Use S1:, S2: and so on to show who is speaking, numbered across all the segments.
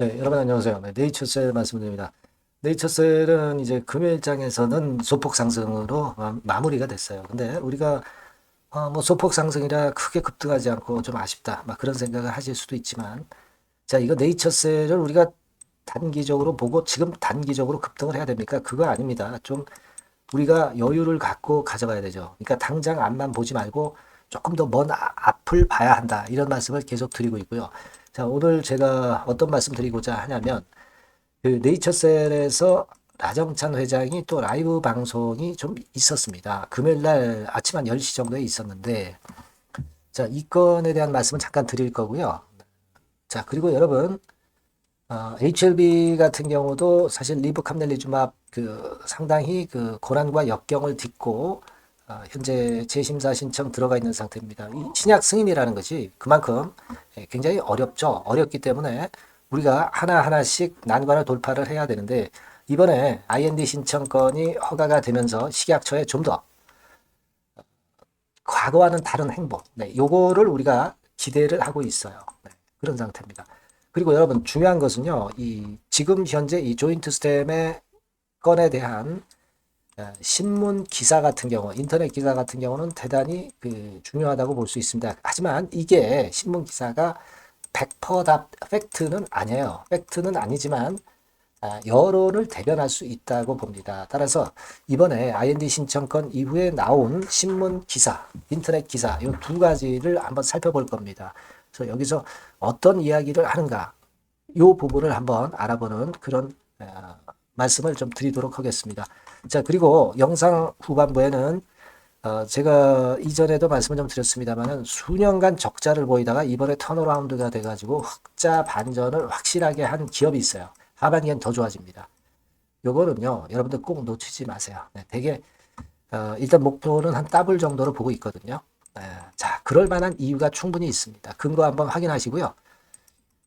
S1: 네, 여러분 안녕하세요. 네, 네이처셀 말씀드립니다. 네이처셀은 이제 금요일장에서는 소폭 상승으로 마무리가 됐어요. 근데 우리가 뭐 소폭 상승이라 크게 급등하지 않고 좀 아쉽다. 막 그런 생각을 하실 수도 있지만, 자, 이거 네이처셀을 우리가 단기적으로 보고 지금 단기적으로 급등을 해야 됩니까? 그거 아닙니다. 좀 우리가 여유를 갖고 가져가야 되죠. 그러니까 당장 앞만 보지 말고 조금 더 먼 앞을 봐야 한다. 이런 말씀을 계속 드리고 있고요. 자, 오늘 제가 어떤 말씀 드리고자 하냐면, 그 네이처셀에서 나정찬 회장이 또 라이브 방송이 좀 있었습니다. 금요일 날 아침 한 10시 정도에 있었는데, 자, 이 건에 대한 말씀을 잠깐 드릴 거고요. 자, 그리고 여러분, HLB 같은 경우도 사실 리브캄넬리주맙 그 상당히 그 고난과 역경을 딛고 현재 재심사 신청 들어가 있는 상태입니다. 이 신약 승인이라는 것이 그만큼 굉장히 어렵죠. 어렵기 때문에 우리가 하나하나씩 난관을 돌파를 해야 되는데 이번에 IND 신청권이 허가가 되면서 식약처에 좀 더 과거와는 다른 행보, 네, 요거를 우리가 기대를 하고 있어요. 네, 그런 상태입니다. 그리고 여러분 중요한 것은요, 이 지금 현재 이 조인트 스템의 건에 대한 신문 기사 같은 경우, 인터넷 기사 같은 경우는 대단히 그 중요하다고 볼 수 있습니다. 하지만 이게 신문 기사가 100%다 팩트는 아니에요. 팩트는 아니지만 여론을 대변할 수 있다고 봅니다. 따라서 이번에 IND 신청권 이후에 나온 신문 기사, 인터넷 기사 이 두 가지를 한번 살펴볼 겁니다. 그래서 여기서 어떤 이야기를 하는가 이 부분을 한번 알아보는 그런 말씀을 좀 드리도록 하겠습니다. 자, 그리고 영상 후반부에는 제가 이전에도 말씀을 좀 드렸습니다만은 수년간 적자를 보이다가 이번에 턴어라운드가 돼가지고 흑자 반전을 확실하게 한 기업이 있어요. 하반기엔 더 좋아집니다. 요거는요, 여러분들 꼭 놓치지 마세요. 네, 되게 일단 목표는 한 더블 정도로 보고 있거든요. 자, 그럴 만한 이유가 충분히 있습니다. 근거 한번 확인하시고요.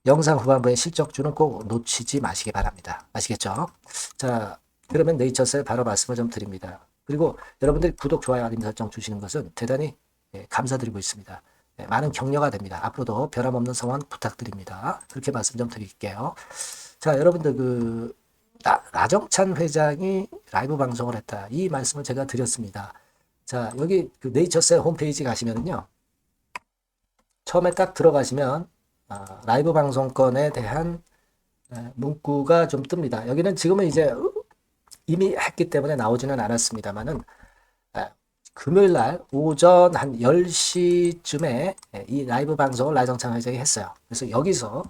S1: 영상 후반부의 실적주는 꼭 놓치지 마시기 바랍니다. 아시겠죠? 자, 그러면 네이처셀 바로 말씀을 좀 드립니다. 그리고 여러분들이 구독, 좋아요, 알림 설정 주시는 것은 대단히 감사드리고 있습니다. 많은 격려가 됩니다. 앞으로도 변함없는 성원 부탁드립니다. 그렇게 말씀 좀 드릴게요. 자, 여러분들 나정찬 회장이 라이브 방송을 했다. 이 말씀을 제가 드렸습니다. 자, 여기 그 네이처셀 홈페이지 가시면요. 처음에 딱 들어가시면 라이브 방송권에 대한 문구가 좀 뜹니다. 여기는 지금은 이제 이미 했기 때문에 나오지는 않았습니다만은 금요일 날 오전 한 10시쯤에 이 라이브 방송을 나정찬 회장이 했어요. 그래서 여기서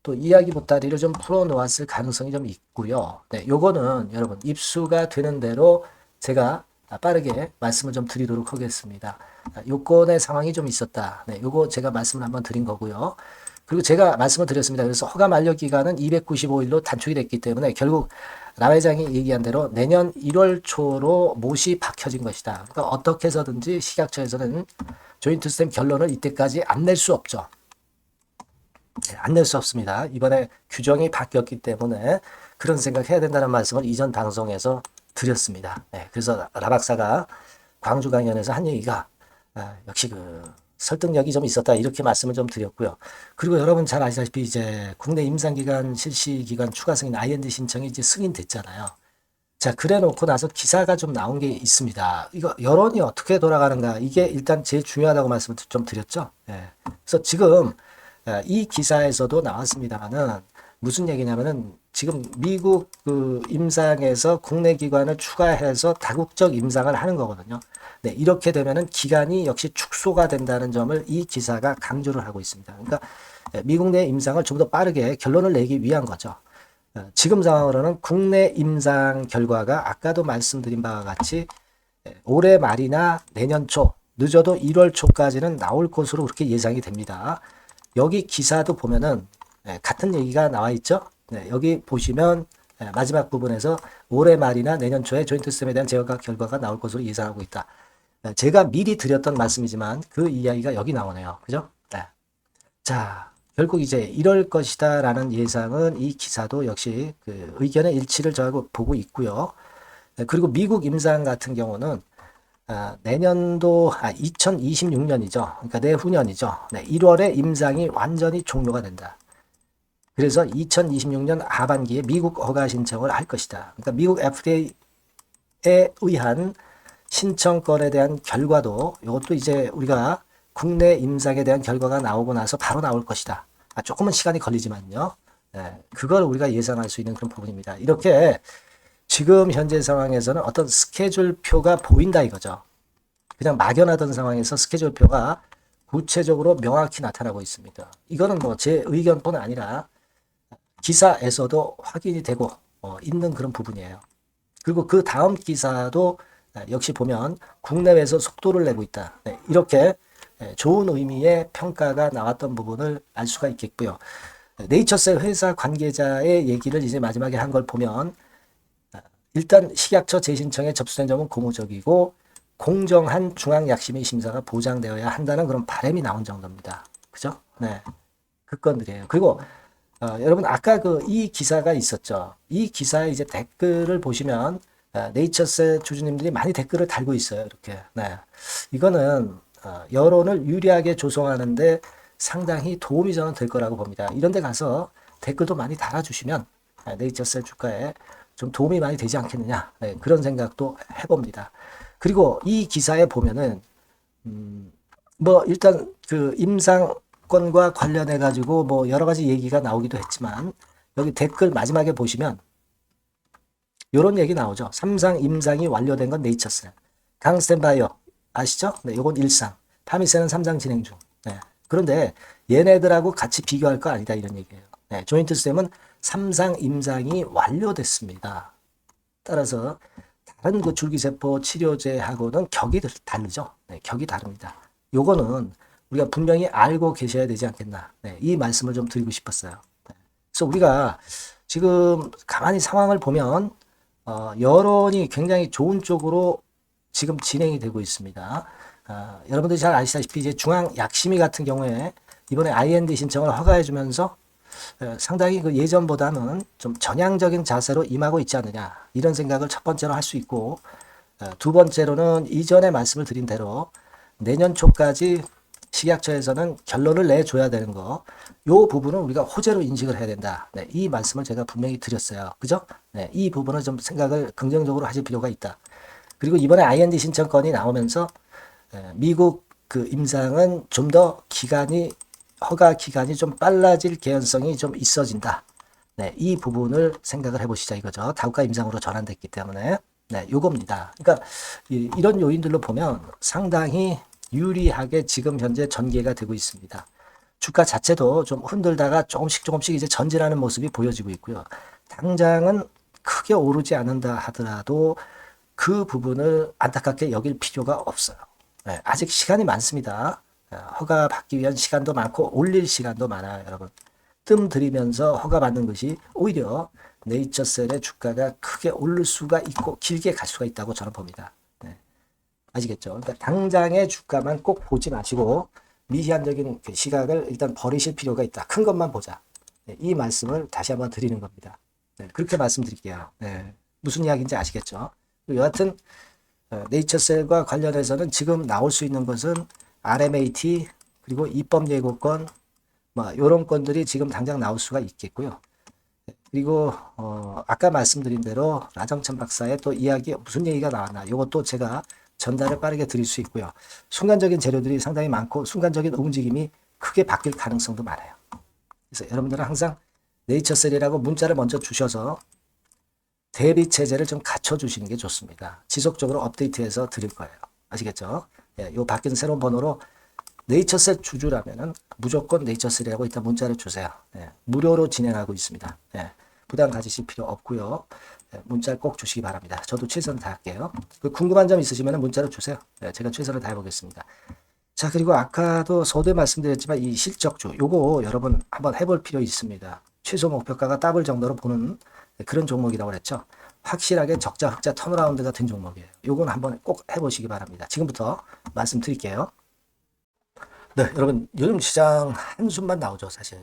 S1: 또 이야기 보따리를 좀 풀어 놓았을 가능성이 좀 있고요. 네, 요거는 여러분 입수가 되는 대로 제가 빠르게 말씀을 좀 드리도록 하겠습니다. 요건의 상황이 좀 있었다. 네, 요거 제가 말씀을 한번 드린 거고요. 그리고 제가 말씀을 드렸습니다. 그래서 허가 만료 기간은 295일로 단축이 됐기 때문에 결국 라 회장이 얘기한 대로 내년 1월 초로 못이 박혀진 것이다. 그러니까 어떻게 해서든지 식약처에서는 조인트 스템 결론을 이때까지 안 낼 수 없죠. 안 낼 수 없습니다. 이번에 규정이 바뀌었기 때문에 그런 생각해야 된다는 말씀을 이전 방송에서 드렸습니다. 네, 그래서 라 박사가 광주 강연에서 한 얘기가 역시 그 설득력이 좀 있었다 이렇게 말씀을 좀 드렸고요. 그리고 여러분 잘 아시다시피 이제 국내 임상기관 실시기관 추가 승인 IND 신청이 이제 승인됐잖아요. 자, 그래 놓고 나서 기사가 좀 나온 게 있습니다. 이거 여론이 어떻게 돌아가는가 이게 일단 제일 중요하다고 말씀을 좀 드렸죠. 네. 그래서 지금 이 기사에서도 나왔습니다만은 무슨 얘기냐면은 지금 미국 그 임상에서 국내 기관을 추가해서 다국적 임상을 하는 거거든요. 네, 이렇게 되면은 기간이 역시 축소가 된다는 점을 이 기사가 강조를 하고 있습니다. 그러니까 미국 내 임상을 좀 더 빠르게 결론을 내기 위한 거죠. 지금 상황으로는 국내 임상 결과가 아까도 말씀드린 바와 같이 올해 말이나 내년 초, 늦어도 1월 초까지는 나올 것으로 그렇게 예상이 됩니다. 여기 기사도 보면은 같은 얘기가 나와 있죠. 네, 여기 보시면 마지막 부분에서 올해 말이나 내년 초에 조인트 스템에 대한 제어가 결과가 나올 것으로 예상하고 있다. 제가 미리 드렸던 말씀이지만 그 이야기가 여기 나오네요. 그죠? 네. 자, 결국 이제 이럴 것이다라는 예상은 이 기사도 역시 그 의견의 일치를 저하고 보고 있고요. 그리고 미국 임상 같은 경우는 내년도 2026년이죠. 그러니까 내후년이죠. 네, 1월에 임상이 완전히 종료가 된다. 그래서 2026년 하반기에 미국 허가 신청을 할 것이다. 그러니까 미국 FDA에 의한 신청건에 대한 결과도 이것도 이제 우리가 국내 임상에 대한 결과가 나오고 나서 바로 나올 것이다. 조금은 시간이 걸리지만요. 그걸 우리가 예상할 수 있는 그런 부분입니다. 이렇게 지금 현재 상황에서는 어떤 스케줄표가 보인다 이거죠. 그냥 막연하던 상황에서 스케줄표가 구체적으로 명확히 나타나고 있습니다. 이거는 뭐 제 의견뿐 아니라 기사에서도 확인이 되고 있는 그런 부분이에요. 그리고 그 다음 기사도 역시 보면 국내외에서 속도를 내고 있다. 이렇게 좋은 의미의 평가가 나왔던 부분을 알 수가 있겠고요. 네이처셀 회사 관계자의 얘기를 이제 마지막에 한 걸 보면 일단 식약처 재신청에 접수된 점은 고무적이고 공정한 중앙약심의 심사가 보장되어야 한다는 그런 바람이 나온 정도입니다. 그죠? 네. 그 건들이에요. 그리고 여러분 아까 이 기사가 있었죠. 이 기사의 이제 댓글을 보시면 네이처셀 주주님들이 많이 댓글을 달고 있어요. 이렇게. 네. 이거는 여론을 유리하게 조성하는데 상당히 도움이 저는 될 거라고 봅니다. 이런 데 가서 댓글도 많이 달아주시면 네이처셀 주가에 좀 도움이 많이 되지 않겠느냐. 네, 그런 생각도 해봅니다. 그리고 이 기사에 보면은 뭐 일단 그 임상권과 관련해 가지고 뭐 여러 가지 얘기가 나오기도 했지만 여기 댓글 마지막에 보시면 요런 얘기 나오죠. 3상 임상이 완료된 건 네이처셀. 강스텐바이오 아시죠? 네, 요건 1상. 파미세는 3상 진행 중. 네. 그런데 얘네들하고 같이 비교할 거 아니다 이런 얘기예요. 네, 조인트 스템은 3상 임상이 완료됐습니다. 따라서 다른 그 줄기세포 치료제하고는 격이 다르죠. 네, 격이 다릅니다. 요거는 우리가 분명히 알고 계셔야 되지 않겠나. 네, 이 말씀을 좀 드리고 싶었어요. 네, 그래서 우리가 지금 가만히 상황을 보면 여론이 굉장히 좋은 쪽으로 지금 진행이 되고 있습니다. 여러분들이 잘 아시다시피 이제 중앙약심위 같은 경우에 이번에 IND 신청을 허가해주면서 상당히 그 예전보다는 좀 전향적인 자세로 임하고 있지 않느냐 이런 생각을 첫 번째로 할 수 있고 두 번째로는 이전에 말씀을 드린 대로 내년 초까지 식약처에서는 결론을 내줘야 되는 거, 요 부분은 우리가 호재로 인식을 해야 된다. 네, 이 말씀을 제가 분명히 드렸어요. 그죠? 네, 이 부분은 좀 생각을 긍정적으로 하실 필요가 있다. 그리고 이번에 IND 신청건이 나오면서 미국 그 임상은 좀 더 허가 기간이 좀 빨라질 개연성이 좀 있어진다. 네, 이 부분을 생각을 해보시자 이거죠. 다국가 임상으로 전환됐기 때문에. 네, 요겁니다. 그러니까 이런 요인들로 보면 상당히 유리하게 지금 현재 전개가 되고 있습니다. 주가 자체도 좀 흔들다가 조금씩 이제 전진하는 모습이 보여지고 있고요. 당장은 크게 오르지 않는다 하더라도 그 부분을 안타깝게 여길 필요가 없어요. 네, 아직 시간이 많습니다. 허가 받기 위한 시간도 많고 올릴 시간도 많아요, 여러분. 뜸 들이면서 허가 받는 것이 오히려 네이처셀의 주가가 크게 오를 수가 있고 길게 갈 수가 있다고 저는 봅니다. 네. 아시겠죠? 그러니까 당장의 주가만 꼭 보지 마시고 미시한적인 그 시각을 일단 버리실 필요가 있다. 큰 것만 보자. 네, 이 말씀을 다시 한번 드리는 겁니다. 네, 그렇게 말씀드릴게요. 네, 무슨 이야기인지 아시겠죠? 여하튼 네이처셀과 관련해서는 지금 나올 수 있는 것은 RMAT 그리고 입법 예고권 뭐 이런 건들이 지금 당장 나올 수가 있겠고요. 그리고 아까 말씀드린 대로 라정천 박사의 또 이야기 무슨 얘기가 나왔나 이것도 제가 전달을 빠르게 드릴 수 있고요. 순간적인 재료들이 상당히 많고 순간적인 움직임이 크게 바뀔 가능성도 많아요. 그래서 여러분들은 항상 네이처셀이라고 문자를 먼저 주셔서 대비 체제를 좀 갖춰주시는 게 좋습니다. 지속적으로 업데이트해서 드릴 거예요. 아시겠죠? 예, 요 바뀐 새로운 번호로 네이처셀 주주라면은 무조건 네이처셀이라고 일단 문자를 주세요. 예, 무료로 진행하고 있습니다. 예, 부담 가지실 필요 없고요. 예, 문자를 꼭 주시기 바랍니다. 저도 최선을 다할게요. 궁금한 점 있으시면 문자로 주세요. 예, 제가 최선을 다해보겠습니다. 자, 그리고 아까도 서두에 말씀드렸지만 이 실적주 요거 여러분 한번 해볼 필요 있습니다. 최소 목표가가 더블 정도로 보는 그런 종목이라고 그랬죠. 확실하게 적자 흑자 턴어라운드가 된 종목이에요. 요건 한번 꼭 해보시기 바랍니다. 지금부터 말씀드릴게요. 네, 여러분 요즘 시장 한숨만 나오죠, 사실.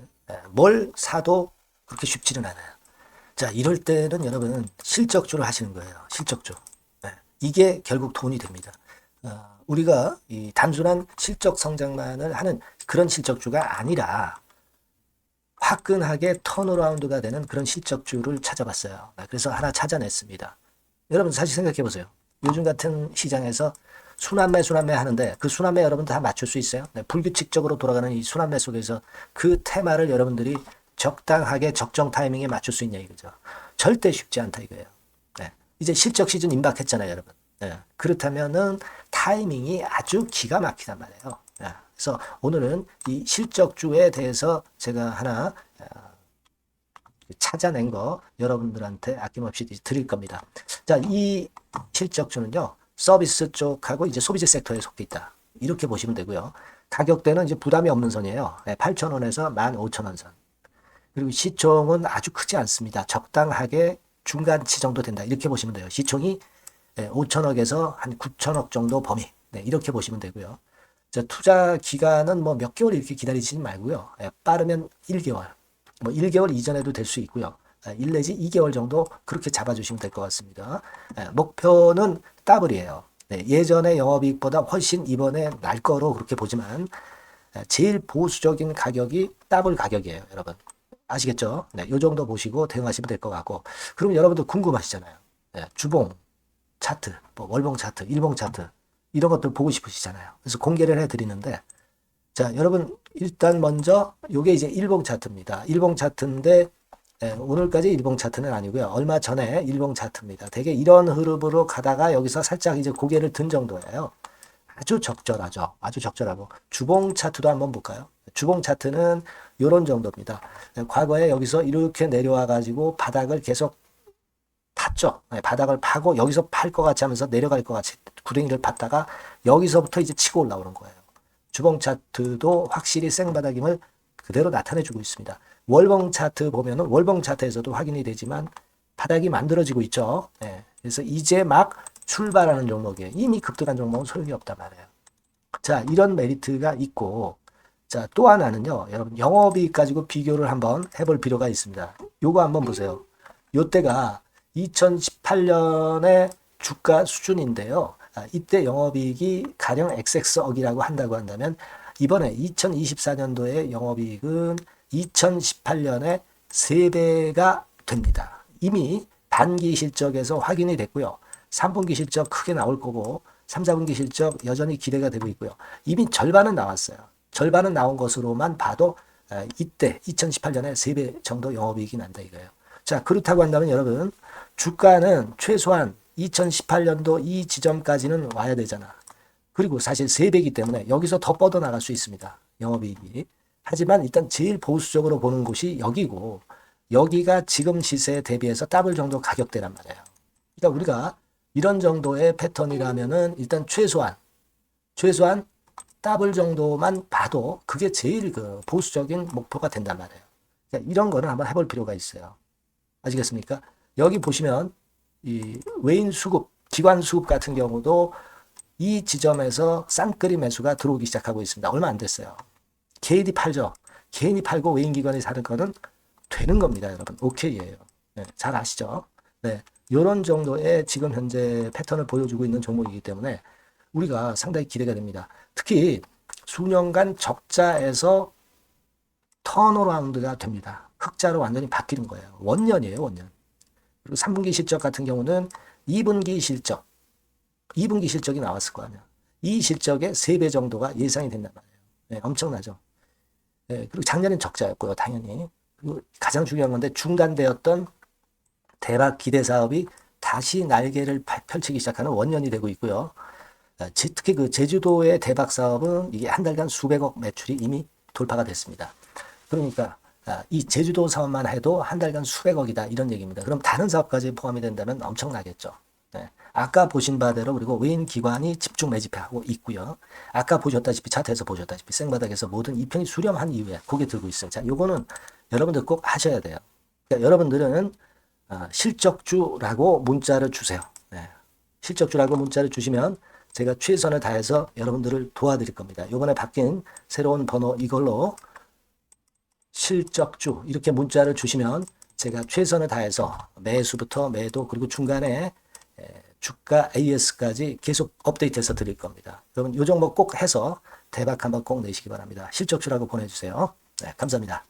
S1: 뭘 사도 그렇게 쉽지는 않아요. 자, 이럴 때는 여러분 실적주를 하시는 거예요. 실적주. 이게 결국 돈이 됩니다. 우리가 이 단순한 실적 성장만을 하는 그런 실적주가 아니라 화끈하게 턴어라운드가 되는 그런 실적주를 찾아봤어요. 그래서 하나 찾아냈습니다. 여러분 사실 생각해 보세요. 요즘 같은 시장에서 순환매 하는데 그 순환매 여러분 다 맞출 수 있어요? 네, 불규칙적으로 돌아가는 이 순환매 속에서 그 테마를 여러분들이 적당하게 적정 타이밍에 맞출 수 있냐 이거죠. 절대 쉽지 않다 이거예요. 네, 이제 실적 시즌 임박했잖아요, 여러분. 네, 그렇다면은 타이밍이 아주 기가 막히단 말이에요. 네, 그래서 오늘은 이 실적주에 대해서 제가 하나 찾아낸 거 여러분들한테 아낌없이 드릴 겁니다. 자, 이 실적주는요, 서비스 쪽하고 이제 소비재 섹터에 속해 있다. 이렇게 보시면 되고요. 가격대는 이제 부담이 없는 선이에요. 8,000원에서 15,000원 선. 그리고 시총은 아주 크지 않습니다. 적당하게 중간치 정도 된다. 이렇게 보시면 돼요. 시총이 5천억에서 한 9천억 정도 범위. 네, 이렇게 보시면 되고요. 자, 투자 기간은 뭐 몇 개월 이렇게 기다리지 말고요. 빠르면 1개월. 뭐 1개월 이전에도 될 수 있고요. 1 내지 2개월 정도 그렇게 잡아주시면 될 것 같습니다. 목표는 더블이에요. 네, 예전의 영업이익보다 훨씬 이번에 날 거로 그렇게 보지만 제일 보수적인 가격이 더블 가격이에요, 여러분. 아시겠죠? 네, 이 정도 보시고 대응하시면 될 것 같고. 그럼 여러분들 궁금하시잖아요. 네, 주봉 차트, 뭐 월봉 차트, 일봉 차트 이런 것들 보고 싶으시잖아요. 그래서 공개를 해드리는데, 자, 여러분 일단 먼저 요게 이제 일봉 차트입니다. 일봉 차트인데 오늘까지 일봉 차트는 아니고요. 얼마 전에 일봉 차트입니다. 되게 이런 흐름으로 가다가 여기서 살짝 이제 고개를 든 정도예요. 아주 적절하죠. 아주 적절하고. 주봉 차트도 한번 볼까요? 주봉 차트는 이런 정도입니다. 과거에 여기서 이렇게 내려와 가지고 바닥을 계속 팠죠. 바닥을 파고 여기서 팔 것 같이 하면서 내려갈 것 같이 구덩이를 팠다가 여기서부터 이제 치고 올라오는 거예요. 주봉 차트도 확실히 생바닥임을 그대로 나타내주고 있습니다. 월봉 차트 보면은 월봉 차트에서도 확인이 되지만 바닥이 만들어지고 있죠. 네. 그래서 이제 막 출발하는 종목이에요. 이미 급등한 종목은 소용이 없단 말이에요. 자, 이런 메리트가 있고, 자, 또 하나는요, 여러분, 영업이익 가지고 비교를 한번 해볼 필요가 있습니다. 요거 한번 보세요. 요때가 2018년의 주가 수준인데요. 이때 영업이익이 가령 XX억이라고 한다고 한다면 이번에 2024년도의 영업이익은 2018년에 3배가 됩니다. 이미 단기 실적에서 확인이 됐고요. 3분기 실적 크게 나올 거고 3, 4분기 실적 여전히 기대가 되고 있고요. 이미 절반은 나왔어요. 절반은 나온 것으로만 봐도 이때 2018년에 3배 정도 영업이익이 난다 이거예요. 자, 그렇다고 한다면 여러분 주가는 최소한 2018년도 이 지점까지는 와야 되잖아. 그리고 사실 3배이기 때문에 여기서 더 뻗어나갈 수 있습니다. 영업이익이. 하지만 일단 제일 보수적으로 보는 곳이 여기고 여기가 지금 시세에 대비해서 더블 정도 가격대란 말이에요. 그러니까 우리가 이런 정도의 패턴이라면은 일단 최소한 더블 정도만 봐도 그게 제일 그 보수적인 목표가 된단 말이에요. 그러니까 이런 거는 한번 해볼 필요가 있어요. 아시겠습니까? 여기 보시면 이 외인 수급, 기관 수급 같은 경우도 이 지점에서 쌍끌이 매수가 들어오기 시작하고 있습니다. 얼마 안 됐어요. 개인이 팔죠. 개인이 팔고 외인 기관이 사는 거는 되는 겁니다, 여러분. 오케이예요. 네, 잘 아시죠? 네, 이런 정도의 지금 현재 패턴을 보여주고 있는 종목이기 때문에 우리가 상당히 기대가 됩니다. 특히 수년간 적자에서 턴어라운드가 됩니다. 흑자로 완전히 바뀌는 거예요. 원년이에요, 원년. 그리고 3분기 실적 같은 경우는 2분기 실적이 나왔을 거 아니야. 이 실적의 3배 정도가 예상이 된단 말이에요. 네, 엄청나죠. 네, 그리고 작년엔 적자였고요, 당연히. 그리고 가장 중요한 건데 중단되었던 대박 기대 사업이 다시 날개를 펼치기 시작하는 원년이 되고 있고요. 특히 그 제주도의 대박 사업은 이게 한 달간 수백억 매출이 이미 돌파가 됐습니다. 그러니까 이 제주도 사업만 해도 한 달간 수백억이다 이런 얘기입니다. 그럼 다른 사업까지 포함이 된다면 엄청나겠죠. 네. 아까 보신 바대로 그리고 외인 기관이 집중 매집하고 있고요. 아까 보셨다시피 차트에서 보셨다시피 생바닥에서 모든 이평이 수렴한 이후에 고개 들고 있어요. 자, 요거는 여러분들 꼭 하셔야 돼요. 그러니까 여러분들은 실적주라고 문자를 주세요. 네. 실적주라고 문자를 주시면 제가 최선을 다해서 여러분들을 도와드릴 겁니다. 이번에 바뀐 새로운 번호 이걸로 실적주 이렇게 문자를 주시면 제가 최선을 다해서 매수부터 매도 그리고 중간에 주가 AS까지 계속 업데이트해서 드릴 겁니다. 여러분 이 종목 꼭 해서 대박 한번 꼭 내시기 바랍니다. 실적주라고 보내주세요. 네, 감사합니다.